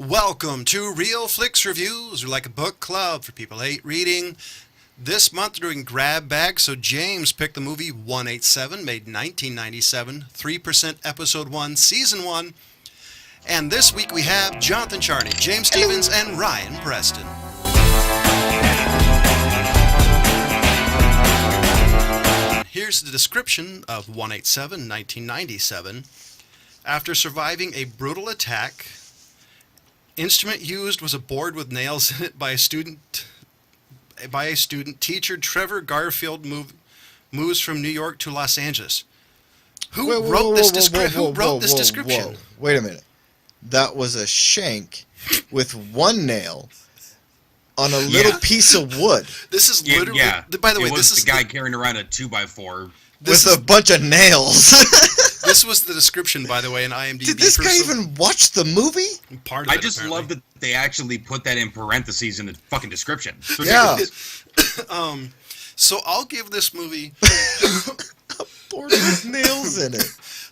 Welcome to Real Flix Reviews. We're like a book club for people who hate reading. This month we're doing Grab Bag, so James picked the movie 187, made 1997, 3% Episode 1, Season 1. And this week we have Jonathan Charney, James Stevens, and Ryan Preston. Here's the description of 187, 1997. After surviving a brutal attack, instrument used was a board with nails in it by a student. Teacher Trevor Garfield moves from New York to Los Angeles. Who wrote this description? Wait a minute. That was a shank with one nail on a little piece of wood. This is literally. By the way, this is the guy carrying around a 2x4 with a bunch of nails. This was the description, by the way, in IMDb. Did this guy even watch the movie? Part of it, I just love that they actually put that in parentheses in the fucking description. Yeah. So I'll give this movie a board with nails in it.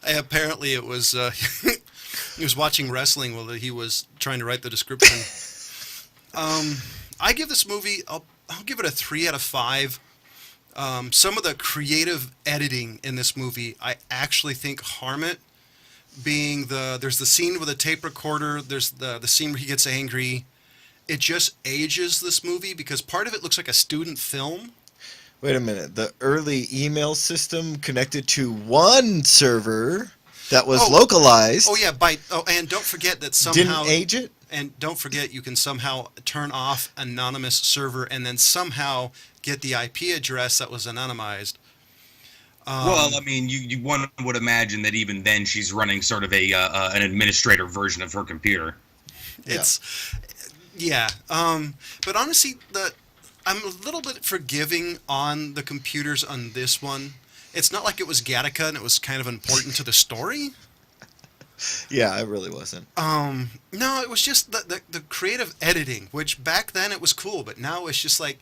Apparently, it was he was watching wrestling while he was trying to write the description. I give this movie. I'll give it a 3 out of 5. Some of the creative editing in this movie, I actually think harm it. There's the scene with a tape recorder. There's the scene where he gets angry. It just ages this movie because part of it looks like a student film. Wait a minute. The early email system connected to one server that was localized. Oh yeah, and don't forget that somehow didn't age it. And don't forget, you can somehow turn off anonymous server and then somehow get the IP address that was anonymized. Well, I mean, one would imagine that even then she's running sort of an administrator version of her computer. But honestly, I'm a little bit forgiving on the computers on this one. It's not like it was Gattaca and it was kind of important to the story. Yeah, it really wasn't. No, it was just the creative editing, which back then it was cool, but now it's just like,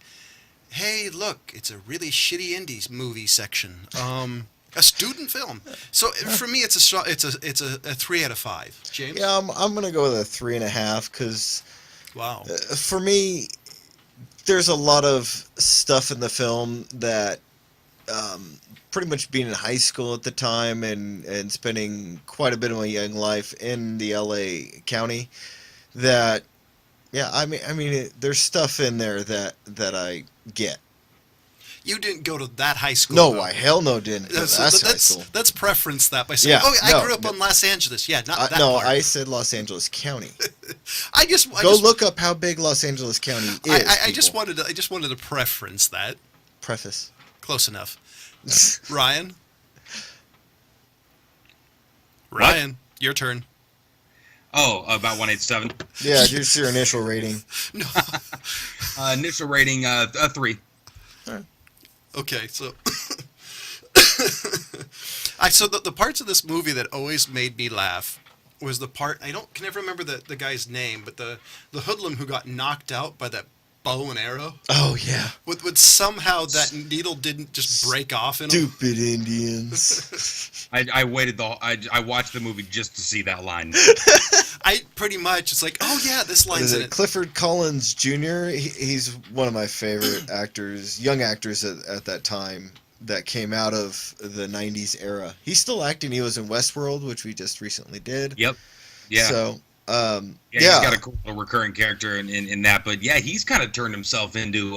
hey, look, it's a really shitty indies movie section. A student film. So for me, it's a 3 out of 5. James? Yeah, I'm gonna go with a 3.5 because, wow, for me, there's a lot of stuff in the film that. Pretty much being in high school at the time and spending quite a bit of my young life in the LA County, that, I mean, there's stuff in there that I get. You didn't go to that high school. No, though. I hell no didn't. That's high school. Let's preference that by saying, I grew up in Los Angeles. Yeah, not that part. I said Los Angeles County. I just look up how big Los Angeles County is. I just wanted to preference that. Preface. Close enough. Ryan, your turn. Oh, about 187. Yeah, just your initial rating. No. Initial rating, a 3. Right. Okay, so so the parts of this movie that always made me laugh was the part can never remember the guy's name, but the hoodlum who got knocked out by that bow and arrow. Oh yeah. With somehow that needle didn't just break off in him. Stupid Indians. I watched the movie just to see that line. I pretty much, it's like, oh yeah, this line's in it. Clifford Collins Jr. He's one of my favorite actors, young actors at that time that came out of the 90s era. He's still acting. He was in Westworld, which we just recently did. Yep. Yeah. So. He's got a cool recurring character in that, but yeah, he's kind of turned himself into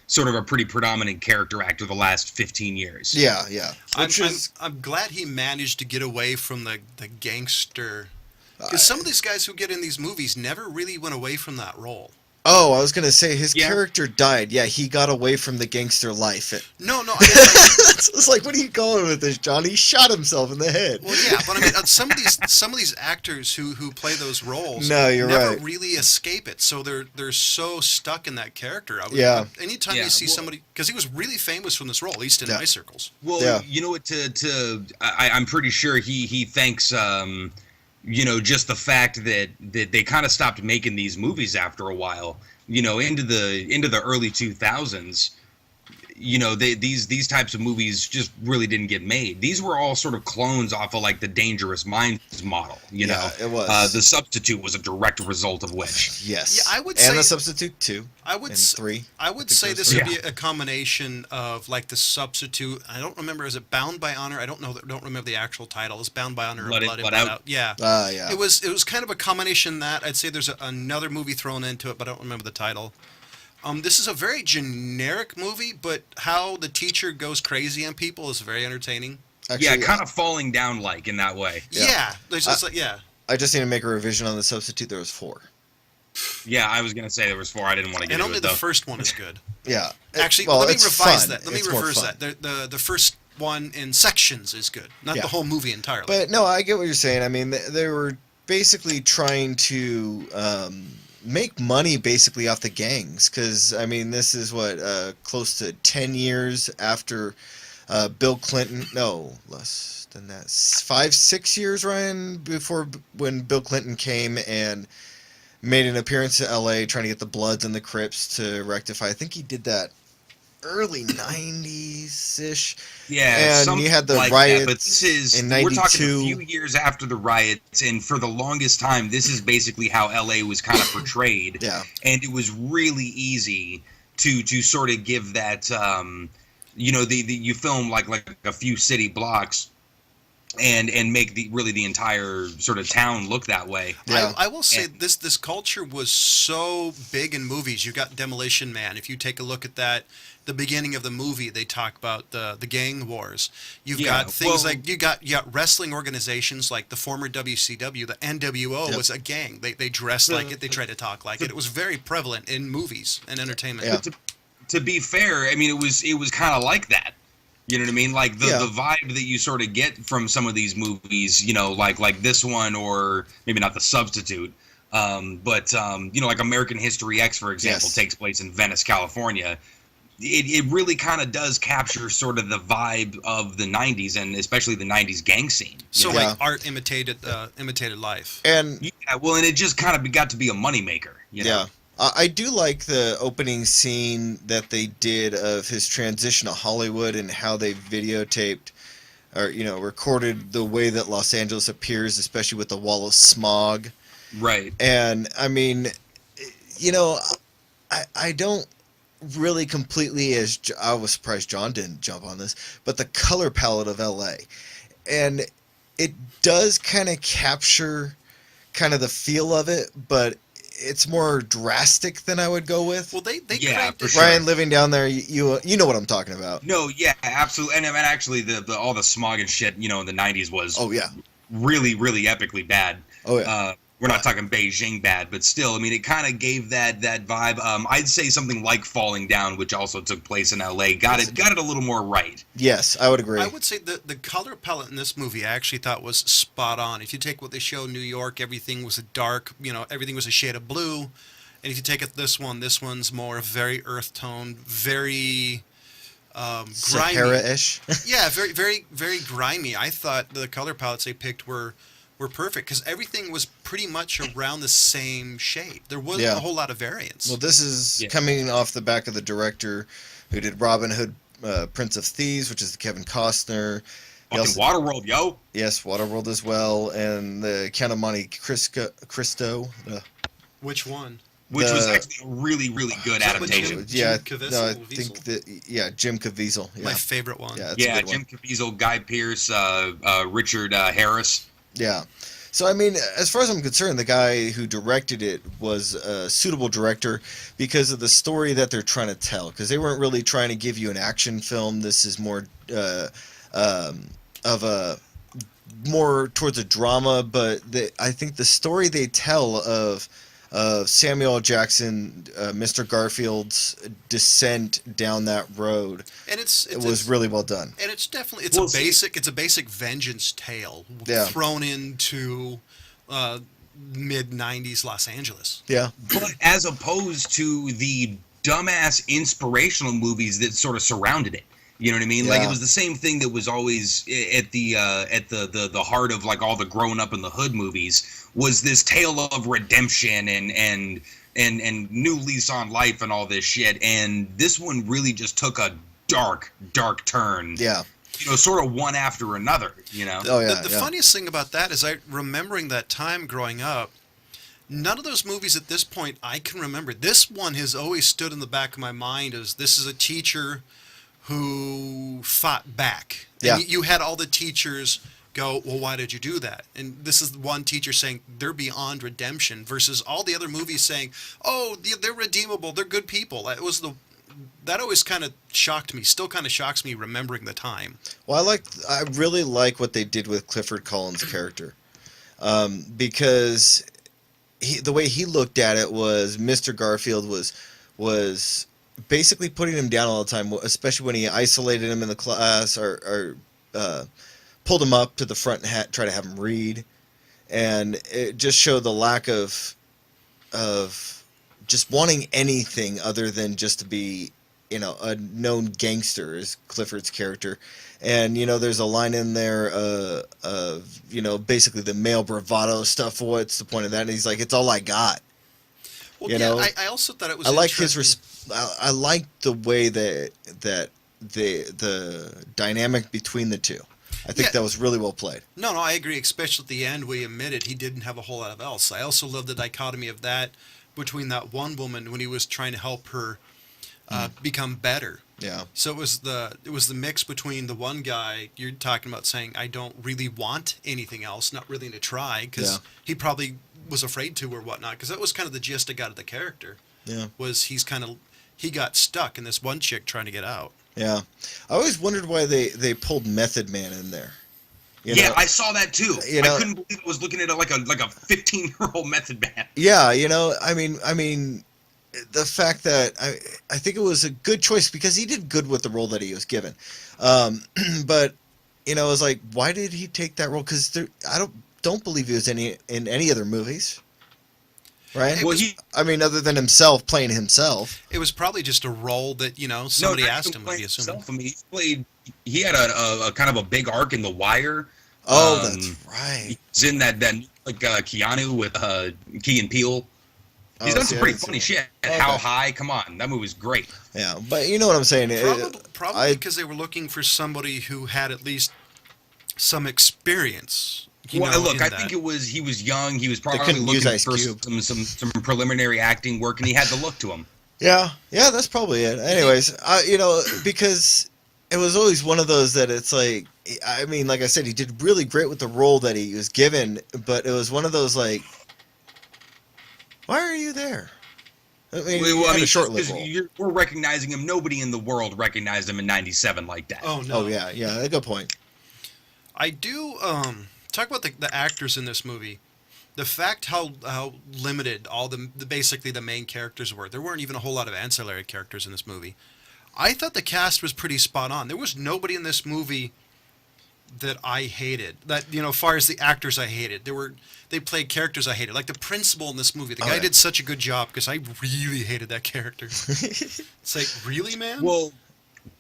sort of a pretty predominant character actor the last 15 years. Yeah. I'm glad he managed to get away from the gangster, because some of these guys who get in these movies never really went away from that role. Oh, I was going to say his character died. Yeah, he got away from the gangster life. No. It's like, what are you going with this, John? He shot himself in the head. Well, yeah, but I mean, some of these actors who play those roles never really escape it. So they're so stuck in that character. Anytime you see somebody, because he was really famous from this role, at least in my circles. Well, you know what? I'm pretty sure he thanks. Just the fact that they kind of stopped making these movies after a while, into the early 2000s, these types of movies just really didn't get made. These were all sort of clones off of like the Dangerous Minds model. It was. The Substitute was a direct result of which. Yes. Yeah, I would and say The Substitute 2. And 3. I would say this would be a combination of like The Substitute. I don't remember. Is it Bound by Honor? I don't know. Don't remember the actual title. It's Bound by Honor or Blood In, Blood In, Blood Blood Out. Out. Yeah. Yeah. It was kind of a combination of that. I'd say there's another movie thrown into it, but I don't remember the title. This is a very generic movie, but how the teacher goes crazy on people is very entertaining. Actually, kind of falling down like in that way. Yeah. There's just I just need to make a revision on The Substitute. There was 4. Yeah, I was gonna say there was 4. I didn't want to get and into only it the though. first one is good. Yeah. Actually, well, let me it's revise fun. that. Let me It's more reverse fun. that. The first one in sections is good, not the whole movie entirely. But no, I get what you're saying. I mean, they were basically trying to make money basically off the gangs, because I mean, this is what close to 10 years after Bill Clinton. No, less than that. 5-6 years, Ryan, before when Bill Clinton came and made an appearance in L.A. trying to get the Bloods and the Crips to rectify. I think he did that early 90s-ish. Yeah, and you had the like riots that, but this is in we're 92. talking a few years after the riots, and for the longest time, this is basically how LA was kind of portrayed. Yeah, and it was really easy to sort of give that, you film like a few city blocks. And make the entire sort of town look that way. Yeah. I will say this culture was so big in movies. You got Demolition Man. If you take a look at that, the beginning of the movie, they talk about the gang wars. You've got things like you got wrestling organizations like the former WCW, the NWO was a gang. They dressed like it. They tried to talk like it. It was very prevalent in movies and entertainment. Yeah. To be fair, I mean it was kind of like that. You know what I mean? Like the vibe that you sort of get from some of these movies, like this one, or maybe not The Substitute, but like American History X, for example, takes place in Venice, California. It really kind of does capture sort of the vibe of the 90s, and especially the 90s gang scene. So like art imitated life. And and it just kind of got to be a moneymaker. You know? Yeah. I do like the opening scene that they did of his transition to Hollywood and how they videotaped or, recorded the way that Los Angeles appears, especially with the wall of smog. Right. And, I mean, I don't really completely, I was surprised John didn't jump on this, but the color palette of LA. And it does kind of capture kind of the feel of it, but it's more drastic than I would go with. Well, they for sure. Ryan, living down there, you know what I'm talking about. No, yeah, absolutely. And actually, the all the smog and shit, in the 90s was really, really epically bad. Oh yeah. We're not talking Beijing bad, but still, I mean, it kind of gave that vibe. I'd say something like Falling Down, which also took place in LA, got it a little more right. Yes, I would agree. I would say the color palette in this movie I actually thought was spot on. If you take what they show in New York, everything was a dark, everything was a shade of blue. And if you take it this one's more very earth tone, very grimy. Sahara-ish. Yeah, very, very, very grimy. I thought the color palettes they picked were perfect because everything was pretty much around the same shade. There wasn't a whole lot of variance. Well, this is coming off the back of the director who did Robin Hood, Prince of Thieves, which is Kevin Costner. Fucking Waterworld, yo. Yes, Waterworld as well, and the Count of Monte Cristo. Which one? Which was actually a really, really good adaptation. Jim Caviezel. Yeah. My favorite one. Yeah, Jim Caviezel, Guy Pearce, Richard Harris. Yeah. So, I mean, as far as I'm concerned, the guy who directed it was a suitable director because of the story that they're trying to tell. Because they weren't really trying to give you an action film. This is more more towards a drama. But I think the story they tell of Samuel L. Jackson, Mr. Garfield's descent down that road, and it was really well done. And it's definitely a basic vengeance tale thrown into mid '90s Los Angeles. Yeah, but as opposed to the dumbass inspirational movies that sort of surrounded it. You know what I mean? Yeah. Like it was the same thing that was always at the heart of like all the growing up in the hood movies was this tale of redemption and new lease on life and all this shit. And this one really just took a dark turn. Yeah. Sort of one after another. Oh yeah. The funniest thing about that is remembering that time growing up. None of those movies at this point I can remember. This one has always stood in the back of my mind as this is a teacher who fought back. Yeah. And you had all the teachers go, well, why did you do that? And this is one teacher saying they're beyond redemption versus all the other movies saying, oh, they're redeemable, they're good people. That always kind of shocked me, still kind of shocks me remembering the time. Well, I really like what they did with Clifford Collins' character, because the way he looked at it was Mr. Garfield was basically putting him down all the time, especially when he isolated him in the class or pulled him up to the front and tried to have him read, and it just showed the lack of just wanting anything other than just to be, a known gangster is Clifford's character. And, there's a line in there of, basically the male bravado stuff. What's the point of that? And he's like, it's all I got. Well, I also thought it was I like I like the way that the dynamic between the two. I think that was really well played. No, I agree, especially at the end where he admitted he didn't have a whole lot of else. I also love the dichotomy of that between that one woman when he was trying to help her become better. Yeah. So it was the mix between the one guy you're talking about saying, I don't really want anything else, not willing to try, because he probably was afraid to or whatnot, because that was kind of the gist I got of the character. Yeah. Was he got stuck in this one chick trying to get out. Yeah. I always wondered why they pulled Method Man in there. I saw that too. I couldn't believe I was looking at it like a 15-year-old Method Man. Yeah, I mean, the fact that I think it was a good choice because he did good with the role that he was given. But it was like, why did he take that role? Because I don't believe he was in any other movies. Right? Well, other than himself playing himself. It was probably just a role that, somebody asked him, would be assuming. He had a kind of a big arc in The Wire. Oh, that's right. He's in that like Keanu with Key and Peele. He's done some pretty funny shit. Okay. How High? Come on, that movie's great. Yeah, but you know what I'm saying. Probably because they were looking for somebody who had at least some experience. Look, I think he was young. He was probably looking for some preliminary acting work, and he had the look to him. Yeah, that's probably it. Anyways, because it was always one of those that it's like, like I said, he did really great with the role that he was given, but it was one of those like, why are you there? A short-lived role. We're recognizing him. Nobody in the world recognized him in '97 like that. Oh no. Oh yeah, good point. I do talk about the actors in this movie. The fact how limited all basically the main characters were. There weren't even a whole lot of ancillary characters in this movie. I thought the cast was pretty spot on. There was nobody in this movie that I hated. That as far as the actors I hated. They played characters I hated. Like the principal in this movie. The guy did such a good job because I really hated that character. It's like, really, man? Well,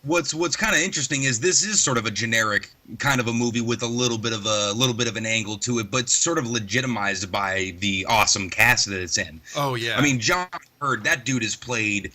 what's kind of interesting is this is sort of a generic kind of a movie with a little bit of an angle to it, but sort of legitimized by the awesome cast that it's in. Oh yeah. John Hurd, that dude has played,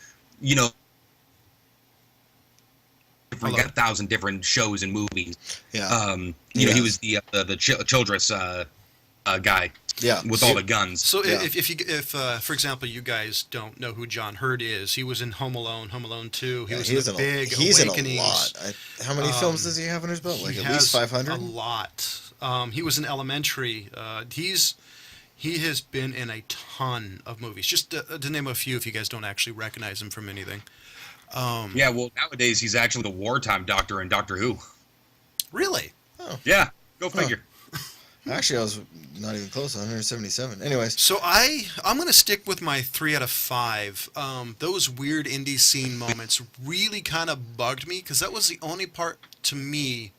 for 1,000 different shows and movies. Yeah. He was the Childress guy. Yeah. With all the guns. So if for example you guys don't know who John Hurd is, he was in Home Alone, Home Alone 2. He was in Big He's Awakenings. in a lot. How many films does he have in his belt? Like at least 500. A lot. He was in Elementary. He has been in a ton of movies. Just to name a few, if you guys don't actually recognize him from anything. Nowadays he's actually the wartime doctor in Doctor Who. Really? Oh. Yeah, go figure. Actually, I was not even close, 177. Anyways. So I'm going to stick with my 3 out of 5. Those weird indie scene moments really kind of bugged me because that was the only part to me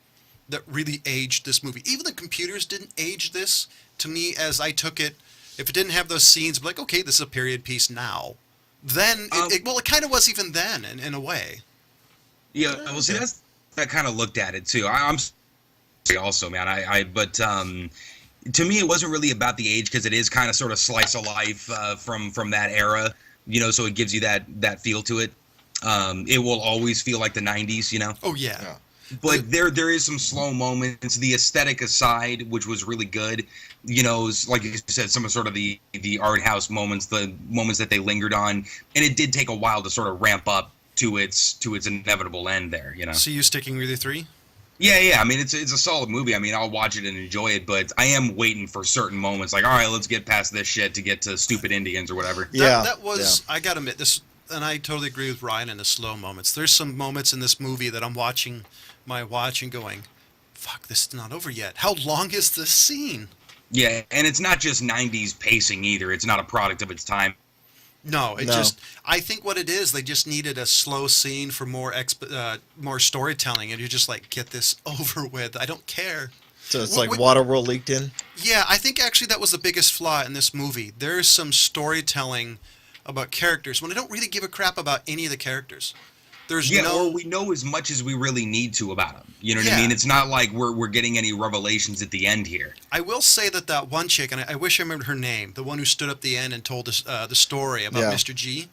that really aged this movie. Even the computers didn't age this to me as I took it. If it didn't have those scenes, I'd be like, okay, this is a period piece now. Then, it kind of was even then, in a way. Yeah, well, see, that kind of looked at it, too. I'm also, man, but to me, it wasn't really about the age, because it is kind of sort of slice of life from that era, so it gives you that feel to it. It will always feel like the 90s, you know. Oh yeah. Yeah. But there is some slow moments. The aesthetic aside, which was really good, you know, like you said, some of sort of the art house moments, the moments that they lingered on, and it did take a while to sort of ramp up to its inevitable end there, you know. So you sticking with your 3? Yeah. I mean, it's a solid movie. I mean, I'll watch it and enjoy it, but I am waiting for certain moments. Like, all right, let's get past this shit to get to Stupid Indians or whatever. That was. I gotta admit this, and I totally agree with Ryan in the slow moments. There's some moments in this movie that I'm watching my watch and going, "Fuck, this is not over yet. How long is this scene?" Yeah, and it's not just 90s pacing either. It's not a product of its time. No, I think what it is, they just needed a slow scene for more storytelling, and you're just like, get this over with. I don't care. So it's like Waterworld leaked in? Yeah, I think actually that was the biggest flaw in this movie. There's some storytelling about characters when I don't really give a crap about any of the characters. Or we know as much as we really need to about them. You know what I mean? It's not like we're getting any revelations at the end here. I will say that one chick, and I wish I remembered her name, the one who stood up the end and told us the story about Mr. G.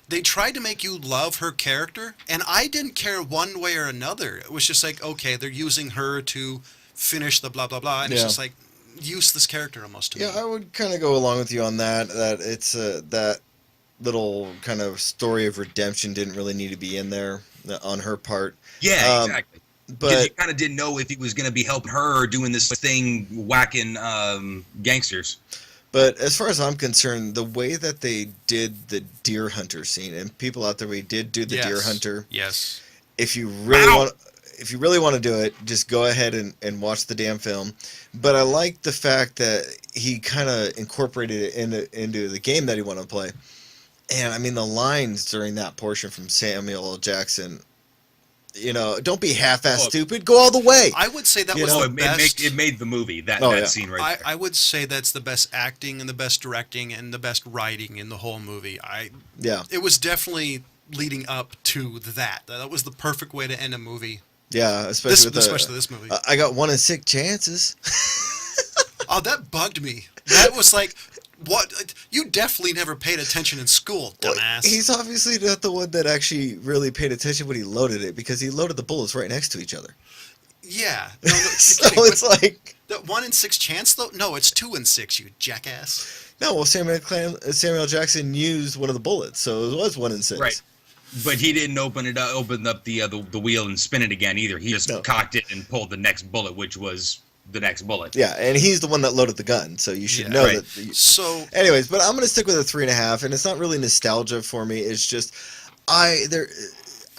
They tried to make you love her character, and I didn't care one way or another. It was just like, okay, they're using her to finish the blah, blah, blah, and it's just like useless character almost to me. Yeah, I would kind of go along with you on that, that it's that little kind of story of redemption didn't really need to be in there on her part. Yeah, exactly. But you kind of didn't know if he was going to be helping her or doing this thing whacking gangsters. But as far as I'm concerned, the way that they did the deer hunter scene, and people out there, we did do the deer hunter. Yes. If you really want to do it, just go ahead and watch the damn film. But I like the fact that he kind of incorporated it into the game that he wanted to play. And I mean, the lines during that portion from Samuel L. Jackson, you know, don't be half-ass stupid, go all the way. I would say that was the best. It made the movie, that scene right there. I would say that's the best acting and the best directing and the best writing in the whole movie. It was definitely leading up to that. That was the perfect way to end a movie. Yeah, especially this movie. I got 1 in 6 chances. Oh, that bugged me. That was like, what? You definitely never paid attention in school, dumbass. He's obviously not the one that actually really paid attention when he loaded it, because he loaded the bullets right next to each other. Yeah. No, so it's like... That 1 in 6 chance, though? No, it's 2 in 6, you jackass. No, well, Samuel Jackson used one of the bullets, so it was 1 in 6. Right. But he didn't open up the wheel and spin it again either. He just cocked it and pulled the next bullet, which was the next bullet. Yeah, and he's the one that loaded the gun, so you should know that. So, anyways, but I'm gonna stick with a 3.5, and it's not really nostalgia for me. It's just I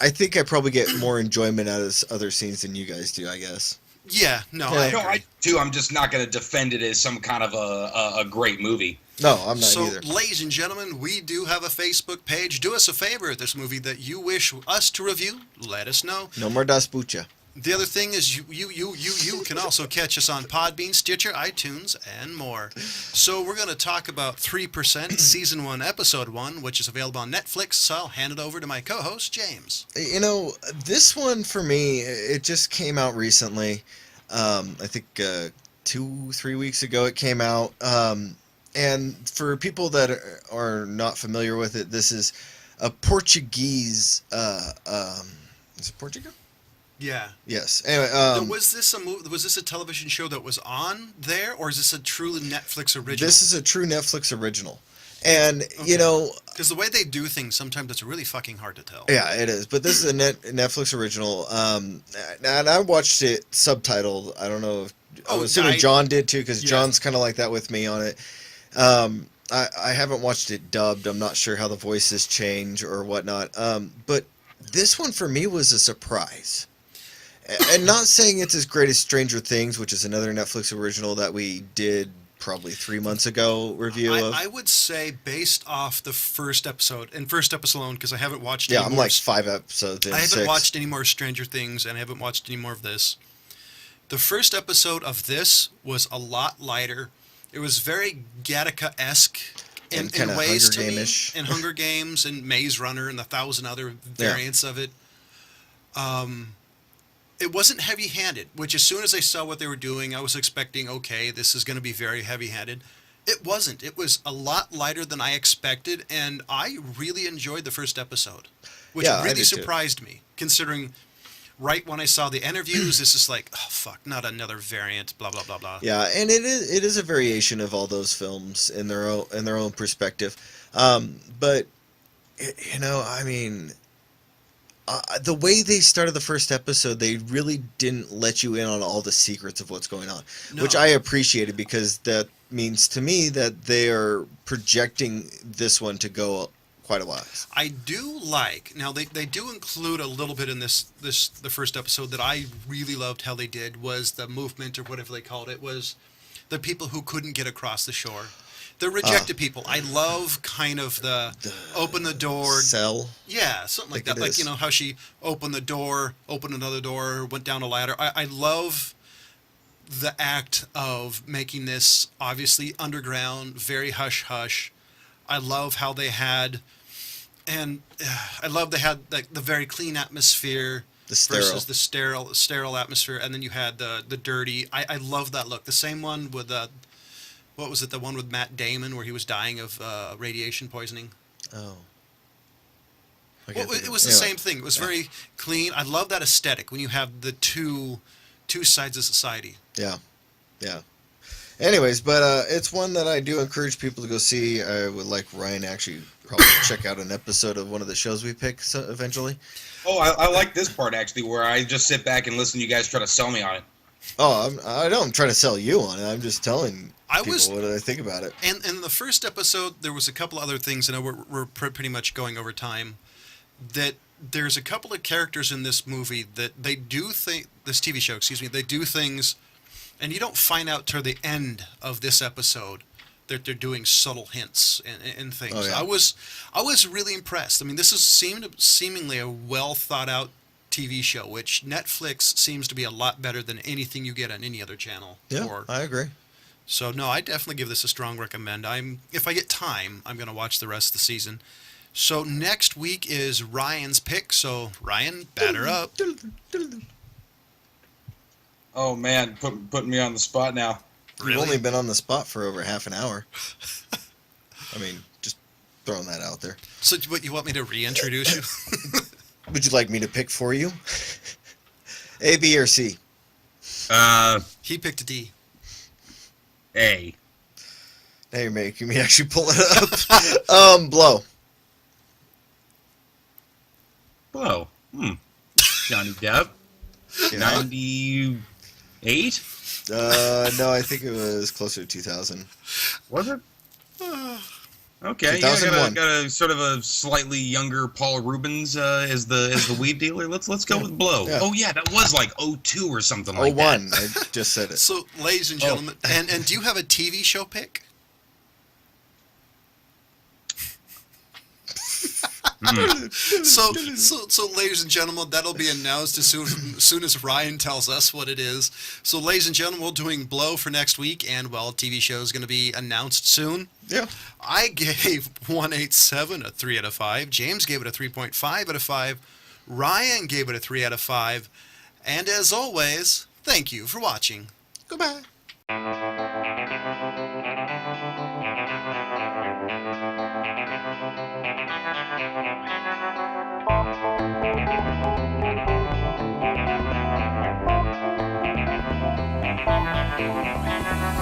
think I probably get more enjoyment out of other scenes than you guys do, I guess. Yeah, I too. I'm just not going to defend it as some kind of a great movie. No, I'm not either. So, ladies and gentlemen, we do have a Facebook page. Do us a favor at this movie that you wish us to review. Let us know. No more Das Bucha. The other thing is you can also catch us on Podbean, Stitcher, iTunes, and more. So we're going to talk about 3% Season 1, Episode 1, which is available on Netflix. So I'll hand it over to my co-host, James. You know, this one for me, it just came out recently. I think 2-3 weeks ago it came out. And for people that are not familiar with it, this is a Portuguese... is it Portugal? Yeah. Yes. Anyway, was this a television show that was on there, or is this a true Netflix original? This is a true Netflix original. And, you know... Because the way they do things, sometimes it's really fucking hard to tell. Yeah, it is. But this is a Netflix original. And I watched it subtitled. I don't know if... I'm assuming John did, too, because John's kind of like that with me on it. I haven't watched it dubbed. I'm not sure how the voices change or whatnot. But this one, for me, was a surprise. And not saying it's as great as Stranger Things, which is another Netflix original that we did probably 3 months ago review of. I would say based off the first episode, and first episode alone, because I haven't watched any more. Yeah, I'm like 5 episodes in, I haven't watched any more Stranger Things, and I haven't watched any more of this. The first episode of this was a lot lighter. It was very Gattaca-esque in ways to me. And Hunger Games and Maze Runner and 1,000 other variants of it. It wasn't heavy-handed, which as soon as I saw what they were doing, I was expecting, okay, this is going to be very heavy-handed. It wasn't. It was a lot lighter than I expected, and I really enjoyed the first episode, which Yeah, I really did too. surprised me, considering right when I saw the interviews, it's just like, oh fuck, not another variant, blah blah blah blah. Yeah, and it is a variation of all those films in their own perspective. But I mean, the way they started the first episode, they really didn't let you in on all the secrets of what's going on, which No. I appreciated because that means to me that they are projecting this one to go quite a while. I do like now they do include a little bit in the first episode that I really loved how they did was the movement or whatever they called it was the people who couldn't get across the shore. The rejected people. I love kind of the open the door. Cell. Yeah, something like Think that. it Like, is. you know, how she opened the door, opened another door, went down a ladder. I love the act of making this obviously underground, very hush hush. I love how they had, and I love they had like the very clean atmosphere The sterile. versus the sterile atmosphere, and then you had the dirty. I love that look. The same one with what was it? The one with Matt Damon where he was dying of radiation poisoning. Oh. I Well, can't think it of was the anyway. same thing. It was Yeah. very clean. I love that aesthetic when you have the two sides of society. Yeah, yeah. Anyways, but it's one that I do encourage people to go see. I would like Ryan to actually probably check out an episode of one of the shows we pick eventually. Oh, I like this part actually, where I just sit back and listen to you guys try to sell me on it. Oh, I don't try to sell you on it. I'm just telling people was- what I think about it. And in the first episode, there was a couple other things, and we're pretty much going over time. That there's a couple of characters in this movie that they do this TV show, excuse me, they do things, and you don't find out till the end of this episode that they're doing subtle hints and things. Oh, yeah. I was really impressed. I mean, this is seemingly a well thought out TV show, which Netflix seems to be a lot better than anything you get on any other channel. Yeah, I agree. So no, I definitely give this a strong recommend. If I get time, I'm going to watch the rest of the season. So next week is Ryan's pick. So Ryan, batter up. Oh man, putting me on the spot now. You've only been on the spot for over half an hour. I mean, just throwing that out there. So what, you want me to reintroduce you? Would you like me to pick for you? A, B, or C? He picked a D. A. Now you're making me actually pull it up. Blow. Whoa. Johnny Depp. Yeah. 98? No, I think it was closer to 2000. Was it? Okay, yeah, 2001. got a sort of a slightly younger Paul Rubens as the weed dealer. Let's go with Blow. Yeah. Oh yeah, that was like 02 or something like that. 01. I just said it. So, ladies and gentlemen, and do you have a TV show pick? So, ladies and gentlemen, that'll be announced as soon as Ryan tells us what it is. So, ladies and gentlemen, we're doing Blow for next week, and well, TV show is going to be announced soon. Yeah. I gave 187 a 3 out of 5. James gave it a 3.5 out of 5. Ryan gave it a 3 out of 5. And as always, thank you for watching. Goodbye. Thank you.